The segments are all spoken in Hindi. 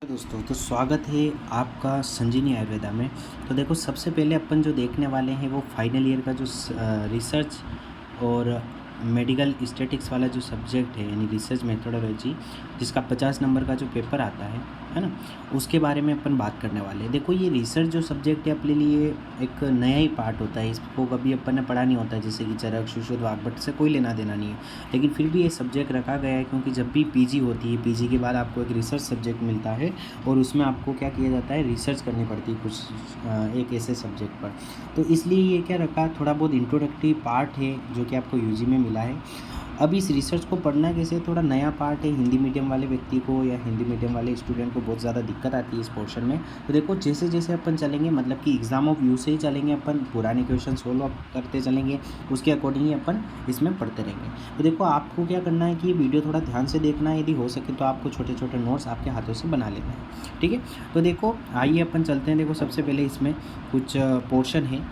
दोस्तों तो स्वागत है आपका संजीवनी आयुर्वेदा में। तो देखो, सबसे पहले अपन जो देखने वाले हैं वो फाइनल ईयर का जो रिसर्च और मेडिकल स्टैटिक्स वाला जो सब्जेक्ट है, यानी रिसर्च मेथोडोलॉजी, जिसका 50 नंबर का जो पेपर आता है ना, उसके बारे में अपन बात करने वाले हैं। देखो, ये रिसर्च जो सब्जेक्ट है अपने लिए एक नया ही पार्ट होता है। इसको कभी अपन ने पढ़ा नहीं होता है, जैसे कि चरक, सुश्रुत, वाग्भट से कोई लेना देना नहीं है। लेकिन फिर भी ये सब्जेक्ट रखा गया है क्योंकि जब भी पीजी होती है, पीजी के बाद आपको एक रिसर्च सब्जेक्ट मिलता है और उसमें आपको क्या किया जाता है, रिसर्च करनी पड़ती है कुछ एक ऐसे सब्जेक्ट पर। तो इसलिए ये क्या रखा, थोड़ा बहुत इंट्रोडक्टरी पार्ट है जो कि आपको यूजी में मिला है। अब इस रिसर्च को पढ़ना कैसे, थोड़ा नया पार्ट है। हिंदी मीडियम वाले व्यक्ति को या हिंदी मीडियम वाले स्टूडेंट को बहुत ज़्यादा दिक्कत आती है इस पोर्शन में। तो देखो, जैसे जैसे अपन चलेंगे, मतलब कि एग्जाम ऑफ व्यू से ही चलेंगे, अपन पुराने क्वेश्चन सोल्व करते चलेंगे, उसके अकॉर्डिंग ही अपन इसमें पढ़ते रहेंगे। तो देखो, आपको क्या करना है कि ये वीडियो थोड़ा ध्यान से देखना है। यदि हो सके तो आपको छोटे छोटे नोट्स आपके हाथों से बना लेना है, ठीक है। तो देखो, आइए अपन चलते हैं। देखो, सबसे पहले इसमें कुछ पोर्शन है।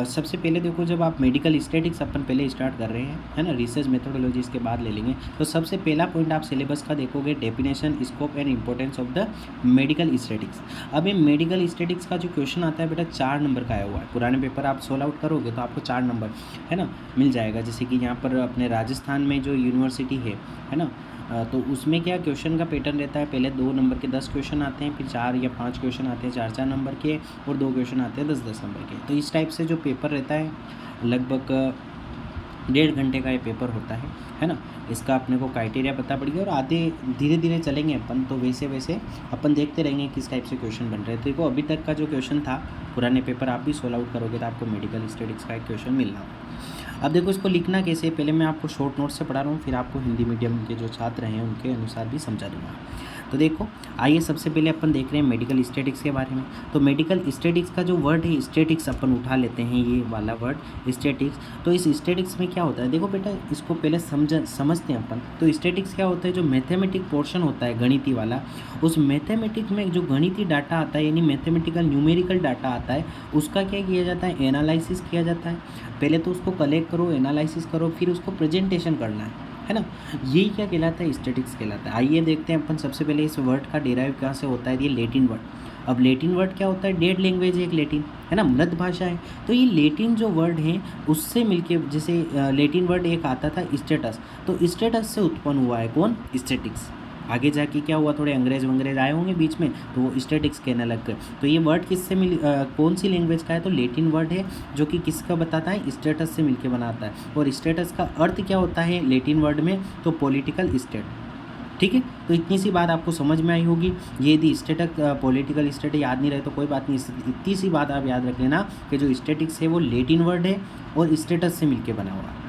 सबसे पहले देखो, जब आप मेडिकल स्टैटिक्स अपन पहले स्टार्ट कर रहे हैं, है ना, रिसर्च मेथोडोलॉजी इसके बाद ले लेंगे। तो सबसे पहला पॉइंट आप सिलेबस का देखोगे, definition, scope and importance of the medical statics. अब ये मेडिकल स्टैटिक्स का जो क्वेश्चन आता है बेटा, 4 नंबर का आया हुआ है। पुराने पेपर आप सोल्व आउट करोगे तो आपको 4 नंबर, है ना, मिल जाएगा। जैसे कि यहाँ पर अपने राजस्थान में जो यूनिवर्सिटी है ना, तो उसमें क्या क्वेश्चन का पैटर्न रहता है, पहले 2 नंबर के 10 क्वेश्चन आते हैं, फिर 4 या 5 क्वेश्चन आते हैं 4-4 नंबर के, और 2 क्वेश्चन आते हैं 10-10 नंबर के। तो इस टाइप से जो पेपर रहता है, लगभग 1.5 घंटे का ये पेपर होता है ना। इसका अपने को क्राइटेरिया पता पड़ेगा और आगे धीरे धीरे चलेंगे अपन, तो वैसे वैसे अपन देखते रहेंगे किस टाइप से क्वेश्चन बन रहे हैं। तो देखो, अभी तक का जो क्वेश्चन था पुराने पेपर आप भी सोल्व आउट करोगे तो आपको मेडिकल स्टैटिक्स का एक क्वेश्चन मिलना। अब देखो, इसको लिखना कैसे, पहले मैं आपको शॉर्ट नोट से पढ़ा रहा हूँ, फिर आपको हिंदी मीडियम के जो छात्र हैं उनके अनुसार भी समझा दूँगा। तो देखो, आइए सबसे पहले अपन देख रहे हैं मेडिकल स्टैटिक्स के बारे में। तो मेडिकल स्टैटिक्स का जो वर्ड है, स्टैटिक्स अपन उठा लेते हैं, ये वाला वर्ड स्टैटिक्स। तो इस स्टैटिक्स में क्या होता है, देखो बेटा, इसको पहले समझते हैं अपन। तो स्टैटिक्स क्या होता है, जो मैथमेटिक पोर्शन होता है गणिती वाला, उस मैथमेटिक में जो गणितीय डाटा आता है, यानी मैथमेटिकल न्यूमेरिकल डाटा आता है, उसका क्या किया जाता है, एनालिसिस किया जाता है। पहले तो उसको कलेक्ट करो, एनालिसिस करो, फिर उसको प्रेजेंटेशन करना है ना। यही क्या कहलाता है, स्टैटिक्स कहलाता है। आइए देखते हैं अपन। सबसे पहले इस वर्ड का डेराइव कहाँ से होता है, ये लैटिन वर्ड। अब लैटिन वर्ड क्या होता है, डेड लैंग्वेज है एक लैटिन, है ना, मृत भाषा है। तो ये लैटिन जो वर्ड है उससे मिलके, जैसे लैटिन वर्ड एक आता था स्टेटस, तो स्टेटस से उत्पन्न हुआ है कौन, स्टैटिक्स। आगे जाके क्या हुआ, थोड़े अंग्रेज आए होंगे बीच में, तो वो स्टैटिक्स कहने लग गए। तो ये वर्ड किससे कौन सी लैंग्वेज का है, तो लैटिन वर्ड है, जो कि किसका बताता है, स्टेटस से मिलके बनाता है। और स्टेटस का अर्थ क्या होता है लैटिन वर्ड में, तो पॉलिटिकल स्टेट, ठीक है। तो इतनी सी बात आपको समझ में आई होगी। ये यदि स्टेटक पॉलिटिकल स्टेट याद नहीं रहे तो कोई बात नहीं, इतनी सी बात आप याद रख लेना कि जो स्टैटिक्स है वो लैटिन वर्ड है और स्टेटस से मिलके बना हुआ है।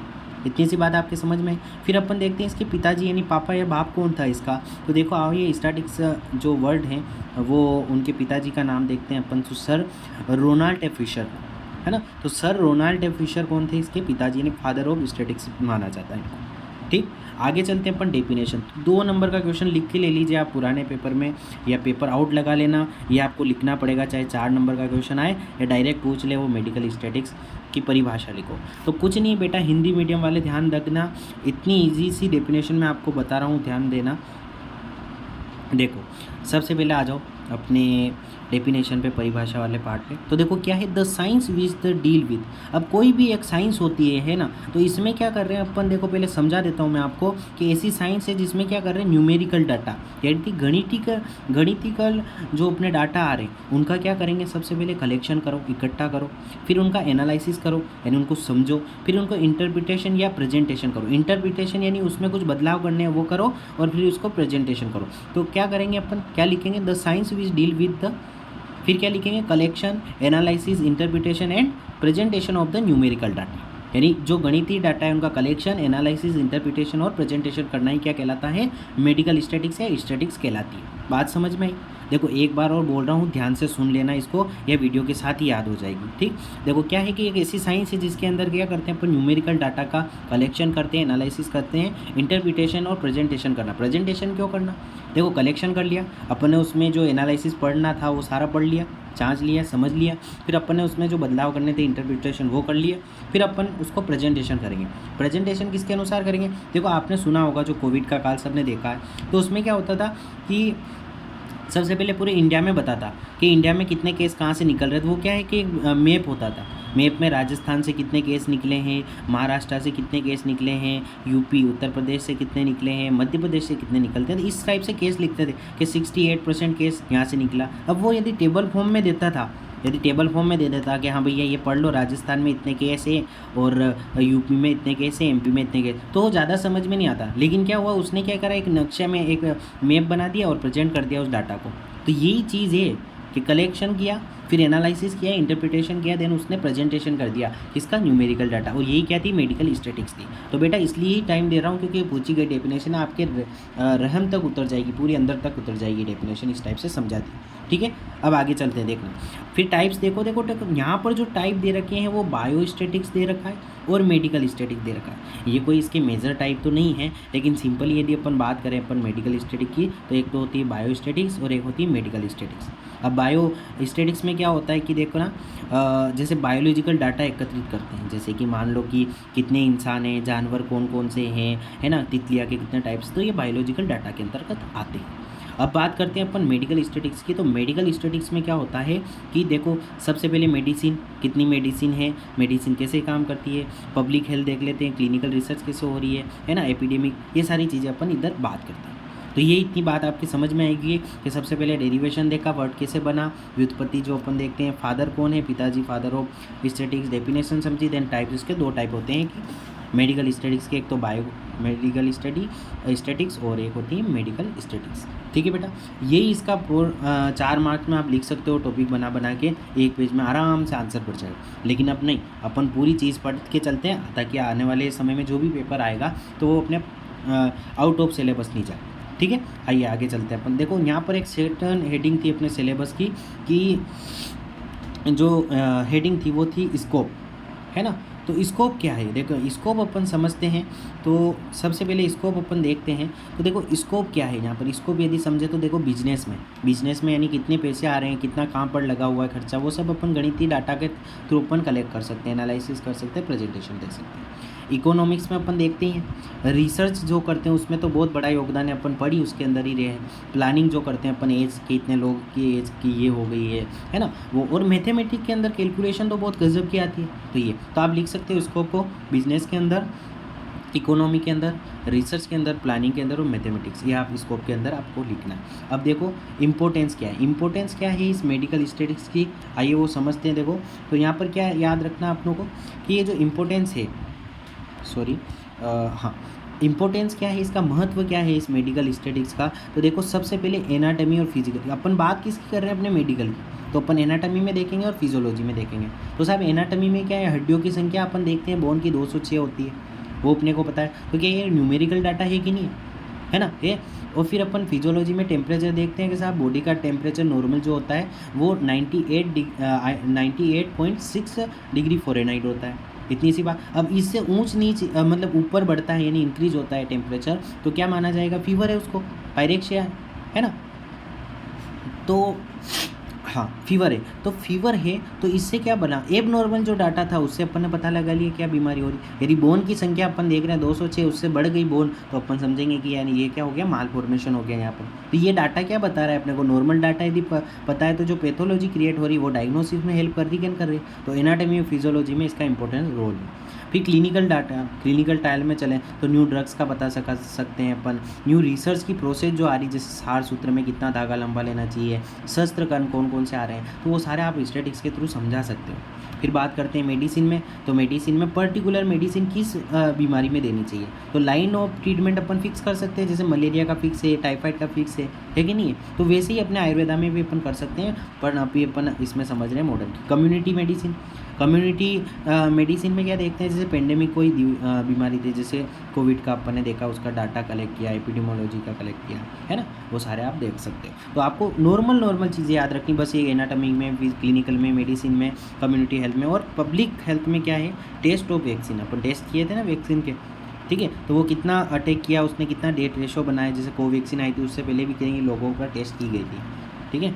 इतनी सी बात आपके समझ में आई। फिर अपन देखते हैं इसके पिताजी यानी पापा या बाप कौन था इसका। तो देखो, आओ, ये स्टैटिक्स जो वर्ड है वो उनके पिताजी का नाम देखते हैं अपन, तो सर रोनाल्ड ए फिशर, है ना। तो सर रोनाल्ड ए फिशर कौन थे, इसके पिताजी, यानी फादर ऑफ स्टैटिक्स माना जाता है इनको, ठीक। आगे चलते हैं अपन, डेफिनेशन। 2 नंबर का क्वेश्चन लिख के ले लीजिए आप पुराने पेपर में, या पेपर आउट लगा लेना, ये आपको लिखना पड़ेगा, चाहे 4 नंबर का क्वेश्चन आए या डायरेक्ट पूछ ले वो मेडिकल स्टैटिक्स की परिभाषा लिखो। तो कुछ नहीं बेटा, हिंदी मीडियम वाले ध्यान रखना, इतनी ईजी सी डेफिनेशन मैं आपको बता रहा हूँ, ध्यान देना। देखो, सबसे पहले आ जाओ अपने डेफिनेशन पे, परिभाषा वाले पार्ट पे। तो देखो क्या है, the science which the deal with. अब कोई भी एक साइंस होती है ना, तो इसमें क्या कर रहे हैं अपन, देखो पहले समझा देता हूँ मैं आपको कि ऐसी साइंस है जिसमें क्या कर रहे हैं, न्यूमेरिकल डाटा, यानी गणितिकल जो अपने डाटा आ रहे हैं उनका क्या करेंगे, सबसे पहले कलेक्शन करो, इकट्ठा करो, फिर उनका एनालिसिस करो, यानी उनको समझो, फिर उनको इंटरप्रिटेशन या प्रेजेंटेशन करो। इंटरप्रिटेशन यानी उसमें कुछ बदलाव करने हैं वो करो, और फिर उसको प्रेजेंटेशन करो। तो क्या करेंगे अपन, क्या लिखेंगे, the science which deal with the, फिर क्या लिखेंगे, collection, analysis, interpretation and presentation of the numerical data, यानी जो गणितीय डाटा है उनका कलेक्शन, एनालिसिस, इंटरप्रिटेशन और प्रेजेंटेशन करना ही क्या कहलाता है, मेडिकल स्टैटिक्स या स्टैटिक्स कहलाती है। बात समझ में आई। देखो, एक बार और बोल रहा हूँ, ध्यान से सुन लेना इसको, यह वीडियो के साथ ही याद हो जाएगी, ठीक। देखो क्या है कि एक ऐसी साइंस है जिसके अंदर क्या करते हैं अपन, न्यूमेरिकल डाटा का कलेक्शन करते हैं, एनालिसिस करते हैं, इंटरप्रिटेशन और प्रेजेंटेशन करना। प्रेजेंटेशन क्यों करना, देखो कलेक्शन कर लिया अपन ने, उसमें जो एनालिसिस पढ़ना था वो सारा पढ़ लिया, जांच लिया, समझ लिया, फिर अपन ने उसमें जो बदलाव करने थे, इंटरप्रिटेशन वो कर लिया, फिर अपन उसको प्रेजेंटेशन करेंगे। प्रेजेंटेशन किसके अनुसार करेंगे, देखो आपने सुना होगा जो कोविड का काल सबने देखा है, तो उसमें क्या होता था कि सबसे पहले पूरे इंडिया में बताता कि इंडिया में कितने केस कहाँ से निकल रहे थे। वो क्या है कि एक मैप होता था, मैप में राजस्थान से कितने केस निकले हैं, महाराष्ट्र से कितने केस निकले हैं, यूपी उत्तर प्रदेश से कितने निकले हैं, मध्य प्रदेश से कितने निकलते हैं, तो इस टाइप से केस लिखते थे कि 68% केस यहाँ से निकला। अब वो यदि टेबल फॉर्म में देता था, यदि टेबल फॉर्म में दे देता कि हाँ भैया ये पढ़ लो, राजस्थान में इतने केस है और यूपी में इतने केस है, एमपी में इतने केस, तो वो ज़्यादा समझ में नहीं आता। लेकिन क्या हुआ, उसने क्या करा, एक नक्शे में एक मैप बना दिया और प्रेजेंट कर दिया उस डाटा को। तो यही चीज़ है कि कलेक्शन किया, फिर एनालिसिस किया, इंटरप्रिटेशन किया, देन उसने प्रेजेंटेशन कर दिया इसका न्यूमेरिकल डाटा। और यही क्या थी, मेडिकल स्टैटिस्टिक्स थी। तो बेटा इसलिए ही टाइम दे रहा हूँ क्योंकि पूछी गई डेफिनेशन आपके रहम तक उतर जाएगी, पूरी अंदर तक उतर जाएगी डेफिनेशन, इस टाइप से समझा दी। ठीक है, अब आगे चलते हैं। देखना फिर टाइप्स देखो यहाँ पर जो टाइप दे रखे हैं वो बायोस्टैटिक्स दे रखा है और मेडिकल स्टैटिक्स दे रखा है। ये कोई इसके मेजर टाइप तो नहीं है, लेकिन सिंपल यदि अपन बात करें अपन मेडिकल स्टैटिक की, तो एक तो होती है बायोस्टैटिक्स और एक होती है मेडिकल स्टैटिक्स। अब बायोस्टैटिक्स में क्या होता है कि देखो ना, जैसे बायोलॉजिकल डाटा एकत्रित करते हैं, जैसे कि मान लो कि कितने इंसान हैं, जानवर कौन कौन से हैं, है ना, तितलियाँ के कितने टाइप्स, तो ये बायोलॉजिकल डाटा के अंतर्गत आते हैं। अब बात करते हैं अपन मेडिकल स्टैटिक्स की। तो मेडिकल स्टैटिक्स में क्या होता है कि देखो सबसे पहले मेडिसिन, कितनी मेडिसिन है, मेडिसिन कैसे काम करती है, पब्लिक हेल्थ देख लेते हैं, क्लिनिकल रिसर्च कैसे हो रही है ना, एपिडेमिक, ये सारी चीज़ें अपन इधर बात करते हैं। तो ये इतनी बात आपकी समझ में आएगी कि सबसे पहले डेरिवेशन देखा, वर्ड कैसे बना, व्युत्पत्ति जो अपन देखते हैं, फादर कौन है, पिताजी, फादर ऑफ स्टैटिक्स, डेफिनेशन समझी, देन टाइप, इसके दो टाइप होते हैं कि मेडिकल स्टैटिक्स के, एक तो बायो मेडिकल स्टैटिक्स और एक होती है मेडिकल स्टैटिक्स। ठीक है बेटा, यही इसका 4 मार्क्स में आप लिख सकते हो, टॉपिक बना के एक पेज में आराम से आंसर पड़ जाएगा। लेकिन अब नहीं, अपन पूरी चीज़ पढ़ के चलते हैं ताकि आने वाले समय में जो भी पेपर आएगा तो वो अपने आउट ऑफ सिलेबस नहीं जाए। ठीक है, आइए आगे चलते हैं अपन। देखो यहाँ पर एक सर्टेन हेडिंग थी अपने सिलेबस की, कि जो हेडिंग थी वो थी स्कोप, है ना। तो स्कोप क्या है, देखो स्कोप अपन समझते हैं। तो सबसे पहले स्कोप अपन देखते हैं। तो देखो स्कोप क्या है, यहाँ पर स्कोप यदि समझे तो देखो बिजनेस में यानी कितने पैसे आ रहे हैं, कितना कहाँ पर लगा हुआ है खर्चा, वो सब अपन गणितीय डाटा के थ्रू अपन कलेक्ट कर सकते हैं, एनालिसिस कर सकते हैं, प्रेजेंटेशन दे सकते हैं। इकोनॉमिक्स में अपन देखते हैं, रिसर्च जो करते हैं उसमें तो बहुत बड़ा योगदान है, अपन पढ़ी उसके अंदर ही रहे हैं। प्लानिंग जो करते हैं अपन, एज की, इतने लोग की एज की ये हो गई है ना वो। और मैथमेटिक्स के अंदर कैलकुलेशन तो बहुत गजब की आती है। तो ये तो आप लिख सकते हो स्कोप को बिजनेस के अंदर, इकोनॉमी के अंदर, रिसर्च के अंदर, प्लानिंग के अंदर और मैथमेटिक्स, ये आप स्कोप के अंदर आपको लिखना है। अब देखो इंपॉर्टेंस क्या है इस मेडिकल स्टैटिस्टिक्स की, आइए वो समझते हैं। देखो तो यहाँ पर क्या याद रखना अपनों को कि ये जो इम्पोर्टेंस है, इम्पोर्टेंस क्या है, इसका महत्व क्या है इस मेडिकल स्टैटिस्टिक्स का। तो देखो सबसे पहले एनाटॉमी और फिजिकल, अपन बात किसकी कर रहे हैं, अपने मेडिकल की, तो अपन एनाटॉमी में देखेंगे और फिजियोलॉजी में देखेंगे। तो साहब एनाटॉमी में क्या है, हड्डियों की संख्या अपन देखते हैं बोन की 206 होती है, वो अपने को पता है। तो क्या ये न्यूमेरिकल डाटा है कि नहीं है ना ये। और फिर अपन फिजियोलॉजी में टेम्परेचर देखते हैं कि साहब बॉडी का टेम्परेचर नॉर्मल जो होता है वो 98.6 डिग्री फ़ारेनहाइट होता है, इतनी सी बात। अब इससे ऊंच नीच मतलब ऊपर बढ़ता है यानी इंक्रीज होता है टेम्परेचर, तो क्या माना जाएगा, फीवर है उसको, पायरेक्सिया है ना। तो हाँ फीवर है, तो फीवर है तो इससे क्या बना, एब नॉर्मल जो डाटा था उससे अपन ने पता लगा लिया क्या बीमारी हो रही। यदि बोन की संख्या अपन देख रहे हैं 206, उससे बढ़ गई बोन, तो अपन समझेंगे कि यानी ये क्या हो गया, माल फॉर्मेशन हो गया यहाँ पर। तो ये डाटा क्या बता रहा है अपने को, नॉर्मल डाटा यदि पता है तो जो पैथोलॉजी क्रिएट हो रही है वो डायग्नोसिस में हेल्प कर रही है, कर रही है। तो एनाटॉमी और फिजियोलॉजी में इसका इंपॉर्टेंट रोल है। फिर क्लिनिकल डाटा, क्लिनिकल ट्रायल में चलें तो न्यू ड्रग्स का बता सकते हैं अपन, न्यू रिसर्च की प्रोसेस जो आ रही है, जैसे सार सूत्र में कितना धागा लंबा लेना चाहिए, शस्त्र कण कौन कौन से आ रहे हैं, तो वो सारे आप स्टैटिस्टिक्स के थ्रू समझा सकते हो। फिर बात करते हैं मेडिसिन में, तो मेडिसिन में पर्टिकुलर मेडिसिन किस बीमारी में देनी चाहिए, तो line of treatment upon fix कर सकते हैं, जैसे मलेरिया का फिक्स है, टाइफाइड का फिक्स है कि नहीं है। तो वैसे ही अपने आयुर्वेदा में भी अपन कर सकते हैं, पर अभी अपन इसमें समझ रहे हैं मॉडर्न की। कम्युनिटी मेडिसिन में क्या देखते हैं, जैसे पेंडेमिक कोई बीमारी थी, जैसे कोविड का अपन ने देखा, उसका डाटा कलेक्ट किया, एपिडेमियोलॉजी का कलेक्ट किया, है ना, वो सारे आप देख सकते हो। तो आपको नॉर्मल चीज़ें याद रखनी बस, ये एनाटॉमी में, क्लिनिकल में, मेडिसिन में, कम्युनिटी हेल्थ में। और पब्लिक हेल्थ में क्या है, टेस्ट ऑफ वैक्सीन, अपन टेस्ट किए थे ना वैक्सीन के, ठीक है, तो वो कितना अटैक किया उसने, कितना डेट रेशो बनाया, जैसे कोवैक्सीन आई थी उससे पहले भी कहीं लोगों का टेस्ट की गई थी, ठीक है।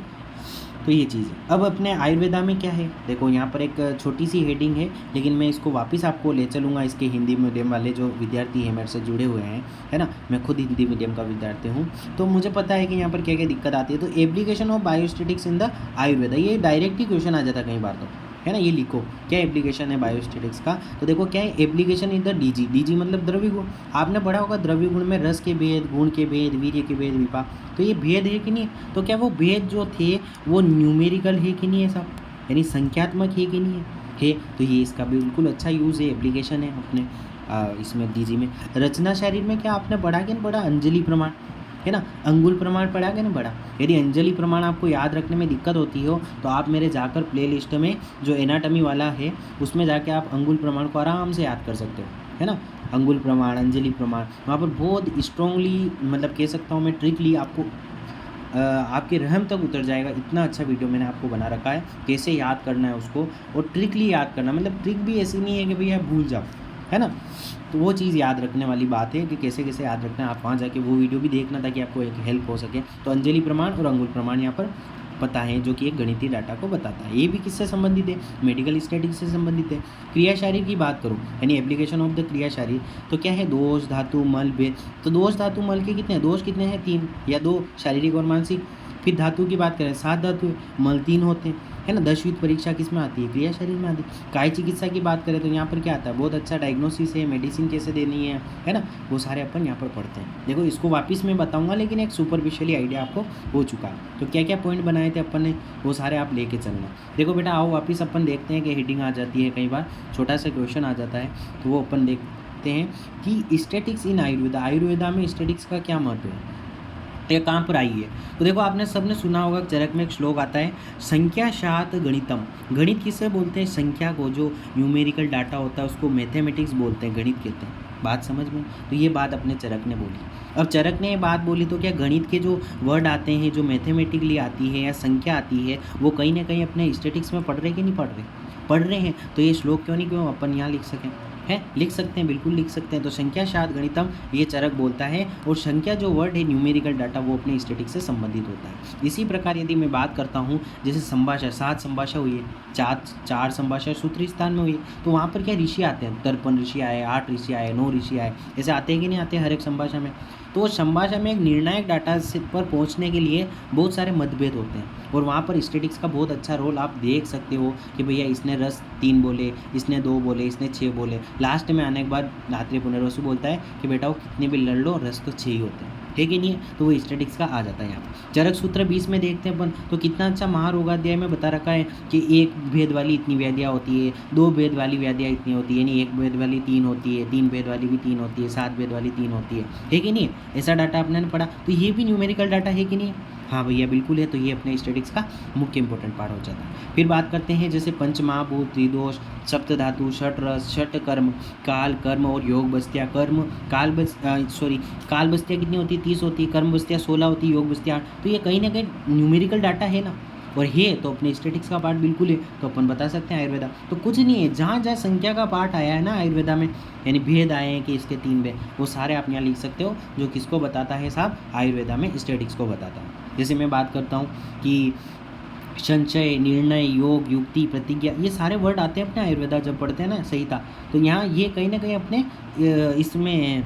तो ये चीज़ है। अब अपने आयुर्वेदा में क्या है, देखो यहाँ पर एक छोटी सी हेडिंग है, लेकिन मैं इसको वापस आपको ले चलूँगा। इसके हिंदी मीडियम वाले जो विद्यार्थी हैं मेरे से जुड़े हुए हैं, है ना, मैं खुद हिंदी मीडियम का विद्यार्थी हूँ, तो मुझे पता है कि यहाँ पर क्या क्या दिक्कत आती है। तो application of biostatics in the Ayurveda, ये डायरेक्ट ही क्वेश्चन आ जाता है कई बार तो, है ना। ये लिखो क्या एप्लीकेशन है बायोस्टैटिक्स का, तो देखो क्या है application in the DG. DG मतलब द्रव्य गुण, आपने पढ़ा होगा द्रव्य गुण में रस के भेद, गुण के भेद, वीर्य के भेद, विपाक। तो ये भेद है कि नहीं, तो क्या वो भेद जो थे वो न्यूमेरिकल है कि नहीं है साहब, यानी संख्यात्मक है कि नहीं है। तो ये इसका बिल्कुल अच्छा यूज़ है, एप्लीकेशन है अपने इसमें डीजी में। रचना शरीर में क्या आपने पढ़ा कि नहीं पढ़ा, अंजलि प्रमाण, है ना, अंगुल प्रमाण पढ़ा कि नहीं पढ़ा। यदि अंजलि प्रमाण आपको याद रखने में दिक्कत होती हो तो आप मेरे जाकर प्लेलिस्ट में जो एनाटॉमी वाला है उसमें जाके आप अंगुल प्रमाण को आराम से याद कर सकते हो, है ना। अंगुल प्रमाण, अंजलि प्रमाण, वहाँ पर बहुत स्ट्रांगली मतलब कह सकता हूँ मैं ट्रिकली आपको आपके रहम तक उतर जाएगा। इतना अच्छा वीडियो मैंने आपको बना रखा है, कैसे याद करना है उसको, और ट्रिकली याद करना, मतलब ट्रिक भी ऐसी नहीं है कि भैया भूल जाओ, है ना। तो वो चीज़ याद रखने वाली बात है कि कैसे कैसे याद रखना है। आप वहाँ जाके वो वीडियो भी देखना ताकि आपको एक हेल्प हो सके। तो अंजलि प्रमाण और अंगुल प्रमाण यहाँ पर पता है, जो कि एक गणितीय डाटा को बताता है। ये भी किससे संबंधित है, मेडिकल स्टैटिक्स से संबंधित है। क्रिया शारीर की बात करूँ, यानी एप्लीकेशन ऑफ द क्रिया शारीर, तो क्या है दोष, धातु, मल, भेद। तो दोष, धातु, मल के कितने हैं, दोष कितने हैं 3 या 2, शारीरिक और मानसिक। फिर धातु की बात करें 7 धातु, मल 3 होते हैं, है ना। 10वीं परीक्षा किस में आती है, क्रिया शरीर में आती है। काय चिकित्सा की बात करें तो यहाँ पर क्या आता है, बहुत अच्छा डायग्नोसिस है, मेडिसिन कैसे देनी है ना, वो सारे अपन यहाँ पर पढ़ते हैं। देखो इसको वापस मैं बताऊंगा, लेकिन एक सुपरफिशियली आइडिया आपको हो चुका है। तो क्या क्या पॉइंट बनाए थे अपन ने, वो सारे आप लेके चलना। देखो बेटा आओ वापस अपन देखते हैं कि हेडिंग आ जाती है, कई बार छोटा सा क्वेश्चन आ जाता है, तो वो अपन देखते हैं कि स्टैटिक्स इन आयुर्वेदा, आयुर्वेदा में स्टैटिक्स का क्या महत्व है, ये कहाँ पर आई है। तो देखो आपने सबने सुना होगा, चरक में एक श्लोक आता है, संख्या शात गणितम। गणित किससे बोलते हैं, संख्या को, जो न्यूमेरिकल डाटा होता है उसको मैथमेटिक्स बोलते हैं, गणित कहते हैं। बात समझ में, तो ये बात अपने चरक ने बोली। अब चरक ने ये बात बोली तो क्या गणित के जो वर्ड आते हैं, जो मैथमेटिकली आती है या संख्या आती है, वो कहीं ना कहीं अपने स्टैटिक्स में पढ़ रहे कि नहीं पढ़ रहे, पढ़ रहे हैं। तो ये श्लोक क्यों नहीं, क्यों अपन यहाँ लिख सकें, है लिख सकते हैं, बिल्कुल लिख सकते हैं। तो संख्या शायद गणितम ये चरक बोलता है, और संख्या जो वर्ड है न्यूमेरिकल डाटा वो अपने स्टैटिक्स से संबंधित होता है। इसी प्रकार यदि मैं बात करता हूँ, जैसे संभाषा, 7 संभाषा हुई है, 4 संभाषा सूत्री स्थान में हुई है, तो वहाँ पर क्या ऋषि आते हैं, 53 ऋषि आए, 8 ऋषि आए, 9 ऋषि आए, ऐसे आते हैं कि नहीं आते हर एक संभाषा में। तो संभाषा में एक निर्णायक डाटा पर पहुंचने के लिए बहुत सारे मतभेद होते हैं, और वहाँ पर स्टैटिक्स का बहुत अच्छा रोल आप देख सकते हो कि भैया इसने रस 3 बोले, इसने 2 बोले, इसने 6 बोले। लास्ट में आने के बाद धात्रीय पुनर्वसु बोलता है कि बेटा वो कितने भी लड़ लो, रस तो 6 ही होते हैं, ठीक है नहीं है, तो वो स्टैटिक्स का आ जाता है यहाँ पर। चरक सूत्र 20 में देखते हैं अपन, तो कितना अच्छा महारोगाध्याय में बता रखा है कि 1 भेद वाली इतनी व्याधियाँ होती है, 2 भेद वाली व्याधियाँ इतनी होती है, यानी 1 भेद वाली 3 होती है, 3 भेद वाली भी 3 होती है, 7 भेद वाली 3 होती है कि नहीं, ऐसा डाटा आपने पढ़ा। तो ये भी न्यूमेरिकल डाटा है कि नहीं, हाँ भैया बिल्कुल है। तो ये अपने स्टैटिक्स का मुख्य इंपॉर्टेंट पार्ट हो जाता है। फिर बात करते हैं जैसे पंचमहाभूत, त्रिदोष, सप्त धातु, षट रस, षट कर्म, काल, कर्म और योग बस्तियाँ। कर्म काल बस्तियाँ कितनी होती है, 30 होती है, कर्म बस्तियाँ 16 होती है, योग बस्तियाँ 8। तो ये कहीं ना कहीं न्यूमेरिकल डाटा है ना, और है तो अपने स्टैटिक्स का पार्ट बिल्कुल है, तो अपन बता सकते हैं आयुर्वेदा। तो कुछ नहीं है, जहाँ जहाँ संख्या का पार्ट आया है ना आयुर्वेदा में, यानी भेद आए हैं कि इसके 3 भेद, वो सारे आप यहाँ लिख सकते हो, जो किसको बताता है साहब, आयुर्वेदा में स्टैटिक्स को बताता है। जैसे मैं बात करता हूँ कि संचय, निर्णय, योग, युक्ति, प्रतिज्ञा, ये सारे वर्ड आते हैं अपने आयुर्वेदा जब पढ़ते हैं ना संहिता, तो यहाँ ये कहीं ना कहीं अपने इसमें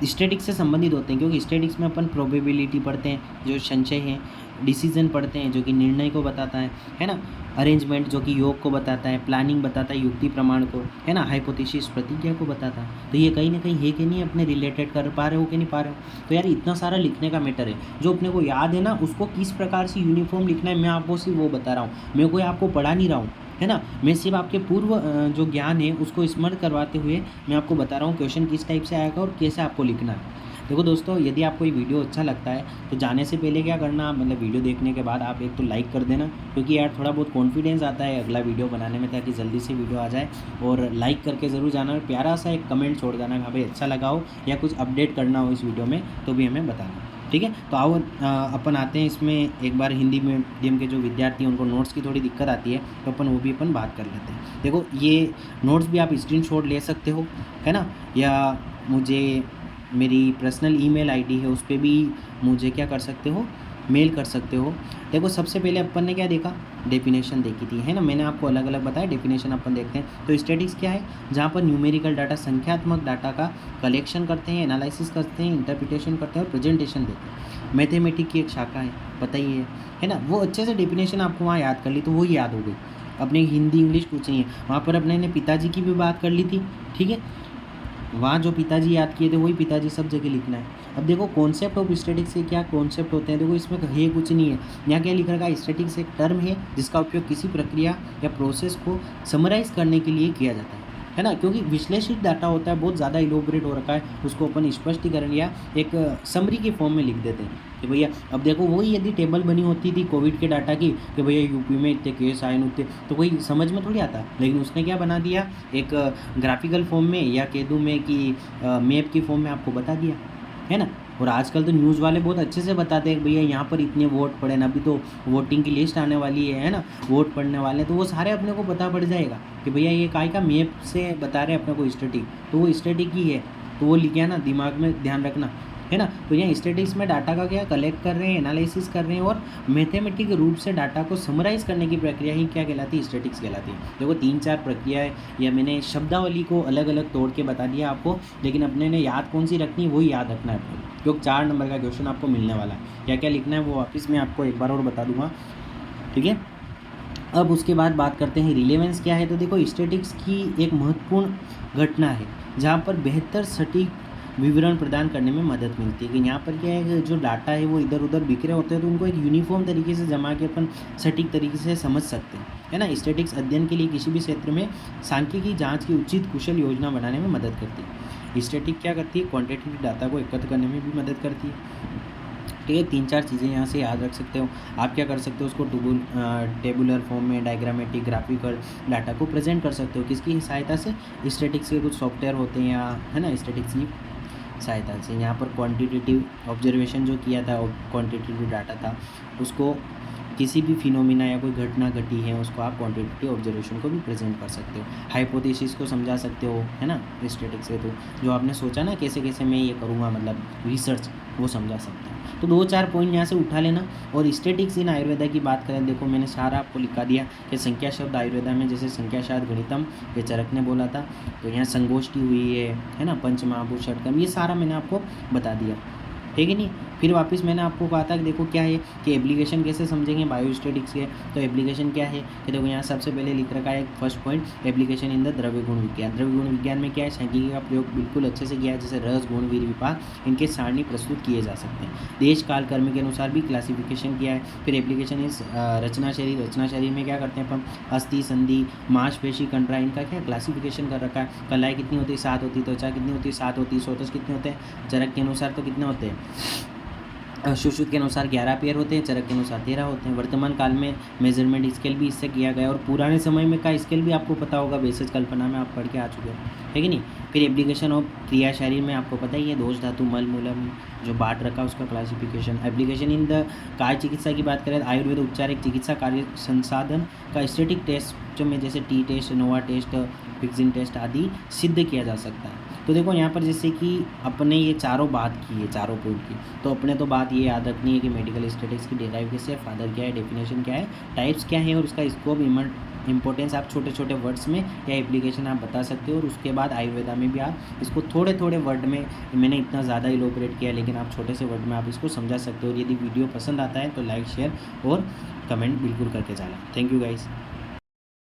स्टैटिक्स से संबंधित होते हैं, क्योंकि स्टैटिक्स में अपन प्रोबेबिलिटी पढ़ते हैं, जो संचय है, डिसीजन पढ़ते हैं जो कि निर्णय को बताता है ना, अरेंजमेंट जो कि योग को बताता है, प्लानिंग बताता है युक्ति प्रमाण को, है ना, हाइपोथेसिस प्रतिज्ञा को बताता है। तो ये कहीं ना कहीं है कि नहीं अपने रिलेटेड कर पा रहे हो कि नहीं पा रहे हो। तो यार इतना सारा लिखने का मैटर है, जो अपने को याद है ना उसको किस प्रकार से यूनिफॉर्म लिखना है, मैं आपको सिर्फ वो बता रहा हूँ, मैं कोई आपको पढ़ा नहीं रहा हूँ, है ना, मैं सिर्फ आपके पूर्व जो ज्ञान है उसको स्मरण करवाते हुए मैं आपको बता रहा हूँ क्वेश्चन किस टाइप से आएगा और कैसे आपको लिखना है। देखो दोस्तों, यदि आपको ये वीडियो अच्छा लगता है तो जाने से पहले क्या करना, मतलब वीडियो देखने के बाद आप एक तो लाइक कर देना, क्योंकि यार थोड़ा बहुत कॉन्फिडेंस आता है अगला वीडियो बनाने में, ताकि जल्दी से वीडियो आ जाए। और लाइक करके ज़रूर जाना, प्यारा सा एक कमेंट छोड़ देना, हाँ भाई अच्छा लगा हो या कुछ अपडेट करना हो इस वीडियो में तो भी हमें बताना, ठीक है। तो आओ अपन आते हैं इसमें एक बार हिंदी मीडियम के जो विद्यार्थी हैं उनको नोट्स की थोड़ी दिक्कत आती है, तो अपन वो भी अपन बात कर लेते हैं। देखो ये नोट्स भी आप स्क्रीनशॉट ले सकते हो, है ना, या मुझे मेरी पर्सनल ईमेल आईडी है उस पर भी मुझे क्या कर सकते हो, मेल कर सकते हो। देखो सबसे पहले अपन ने क्या देखा, डेफिनेशन देखी थी, है ना। मैंने आपको अलग अलग बताया डेफिनेशन अपन देखते हैं। तो स्टैटिक्स क्या है, जहाँ पर न्यूमेरिकल डाटा, संख्यात्मक डाटा का कलेक्शन करते हैं, एनालिसिस करते हैं, इंटरप्रिटेशन करते हैं और प्रेजेंटेशन देते हैं। मैथमेटिक की एक शाखा है, पता ही है ना। वो अच्छे से डेफिनेशन आपको वहाँ याद कर ली तो वो ही याद हो गई। अपने हिंदी इंग्लिश कुछ नहीं है, वहाँ पर अपने ने पिताजी की भी बात कर ली थी, ठीक है। वहाँ जो पिताजी याद किए थे वही पिताजी सब जगह लिखना है। अब देखो कॉन्सेप्ट ऑफ स्टैटिक्स के क्या कॉन्सेप्ट होते हैं, देखो इसमें है कुछ नहीं है। यहाँ क्या लिख रखा है, स्टैटिक्स एक टर्म है जिसका उपयोग किसी प्रक्रिया या प्रोसेस को समराइज़ करने के लिए किया जाता है ना। क्योंकि विश्लेषित डाटा होता है, बहुत ज़्यादा इलोबरेट हो रखा है, उसको अपन स्पष्टीकरण या एक समरी के फॉर्म में लिख देते हैं कि भैया। अब देखो वही यदि टेबल बनी होती थी कोविड के डाटा की कि भैया यूपी में इतने केस आए उतने, तो कोई समझ में थोड़ी आता। लेकिन उसने क्या बना दिया, एक ग्राफिकल फॉर्म में या कह दूँ मैं कि मैप की फॉर्म में आपको बता दिया, है ना। और आजकल तो न्यूज़ वाले बहुत अच्छे से बताते हैं कि भैया यहाँ पर इतने वोट पड़े ना, अभी तो वोटिंग की लिस्ट आने वाली है ना, वोट पड़ने वाले हैं, तो वो सारे अपने को पता पड़ जाएगा कि भैया ये काय का मैप से बता रहे हैं अपने को स्टैटिक, तो वो स्टैटिक ही है। तो वो लिखा है ना, दिमाग में ध्यान रखना, है ना। तो यहाँ स्टैटिक्स में डाटा का क्या कलेक्ट कर रहे हैं, एनालिसिस कर रहे हैं और मैथमेटिक रूप से डाटा को समराइज़ करने की प्रक्रिया ही क्या कहलाती है, स्टैटिक्स कहलाती है। देखो 3-4 प्रक्रिया है, या मैंने शब्दावली को अलग अलग तोड़ के बता दिया आपको, लेकिन अपने ने याद कौन सी रखनी है वही याद रखना है आपको, क्योंकि 4 नंबर का क्वेश्चन आपको मिलने वाला है। क्या क्या लिखना है वो वापस मैं आपको एक बार और बता दूंगा, ठीक है। अब उसके बाद बात करते हैं रिलेवेंस क्या है। तो देखो स्टैटिक्स की एक महत्वपूर्ण घटना है जहाँ पर बेहतर सटीक विवरण प्रदान करने में मदद मिलती है। कि यहाँ पर क्या है कि जो डाटा है वो इधर उधर बिखरे होते हैं, तो उनको एक यूनिफॉर्म तरीके से जमा के अपन सटीक तरीके से समझ सकते हैं, है ना। स्टैटिक्स अध्ययन के लिए किसी भी क्षेत्र में सांख्यिकी जांच की उचित कुशल योजना बनाने में मदद करती है। स्टैटिक क्या करती है, क्वांटिटेटिव डाटा को एकत्र करने में भी मदद करती है, ठीक है। 3-4 चीज़ें यहाँ से याद रख सकते हो। आप क्या कर सकते हो, उसको टेबुलर फॉर्म में, डायग्रामेटिक, ग्राफिकल डाटा को प्रेजेंट कर सकते हो। किसकी सहायता से, स्टैटिक्स के कुछ सॉफ्टवेयर होते हैं या, है ना, स्टैटिक्स की सहायता से। यहाँ पर क्वांटिटेटिव ऑब्जर्वेशन जो किया था, क्वांटिटेटिव डाटा था, उसको किसी भी फिनोमिना या कोई घटना घटी है उसको आप क्वांटिटेटिव ऑब्जर्वेशन को भी प्रेजेंट कर सकते हो। हाइपोथेसिस को समझा सकते हो, है ना, स्टैटिक्स से। तो जो आपने सोचा ना कैसे कैसे मैं ये करूँगा, मतलब रिसर्च, वो समझा सकते हो। तो 2-4 पॉइंट यहाँ से उठा लेना। और स्टैटिक्स इन आयुर्वेदा की बात करें, देखो मैंने सारा आपको लिखा दिया कि संख्या शब्द आयुर्वेदा में, जैसे संख्या शायद गणितम, ये चरक ने बोला था, तो यहाँ संगोष्ठी हुई है ना, पंचमहाभूत षटकम, ये सारा मैंने आपको बता दिया, ठीक है नहीं। फिर वापस मैंने आपको कहा था कि देखो क्या है कि एप्लीकेशन कैसे समझेंगे बायोस्टैटिक्स के। तो एप्लीकेशन क्या है कि देखो यहाँ सबसे पहले लिख रखा है first point, application in the द्रव्य गुण विज्ञान। द्रव्य गुण विज्ञान में क्या है, सांख्यिकी का प्रयोग बिल्कुल अच्छे से किया है, जैसे रस, गुण, वीर, विपाक, इनके सारणी प्रस्तुत किए जा सकते हैं। देश, काल, कर्म के अनुसार भी क्लासिफिकेशन किया है। फिर एप्लीकेशन इस रचना शरीर, रचना शरीर में क्या करते हैं अपन, अस्थि, संधि, मांसपेशी, कंडरा, इनका क्या क्लासिफिकेशन कर रखा है। कलाई कितनी होती है, 7 होती है। त्वचा कितनी होती है, 7 होती है। सोतस कितने होते हैं, चरक के अनुसार तो कितने होते हैं, सुश्रुत के अनुसार 11 पेयर होते हैं, चरक के अनुसार 13 होते हैं। वर्तमान काल में मेजरमेंट स्केल भी इससे किया गया, और पुराने समय में का स्केल भी आपको पता होगा, बेसिस कल्पना में आप पढ़ के आ चुके हो, है कि नहीं। फिर एप्लीकेशन ऑफ क्रिया शरीर में आपको पता ही है, दोष, धातु, मल, मूलम जो बांट रखा उसका क्लासिफिकेशन। एप्लीकेशन इन द कार्य चिकित्सा की बात करें, आयुर्वेद उपचार एक चिकित्सा कार्य संसाधन का स्टैटिक टेस्ट में, जैसे टी टेस्ट, नोवा टेस्ट, फिक्सिंग टेस्ट आदि सिद्ध किया जा सकता है। तो देखो यहाँ पर जैसे कि अपने ये चारों बात की है, चारों पॉइंट की, तो अपने तो बात ये याद रखनी है कि मेडिकल स्टैटिक्स की डेराइव कैसे है, फादर क्या है, डेफिनेशन क्या है, टाइप्स क्या है, और उसका स्कोप, इंपॉर्टेंस आप छोटे छोटे वर्ड्स में या एप्लीकेशन आप बता सकते हो। और उसके बाद आयुर्वेदा में भी आप इसको थोड़े थोड़े वर्ड में, मैंने इतना ज़्यादा इलोबरेट किया, लेकिन आप छोटे से वर्ड में आप इसको समझा सकते हो। और यदि वीडियो पसंद आता है तो लाइक, शेयर और कमेंट बिल्कुल करके जाना। Thank you guys.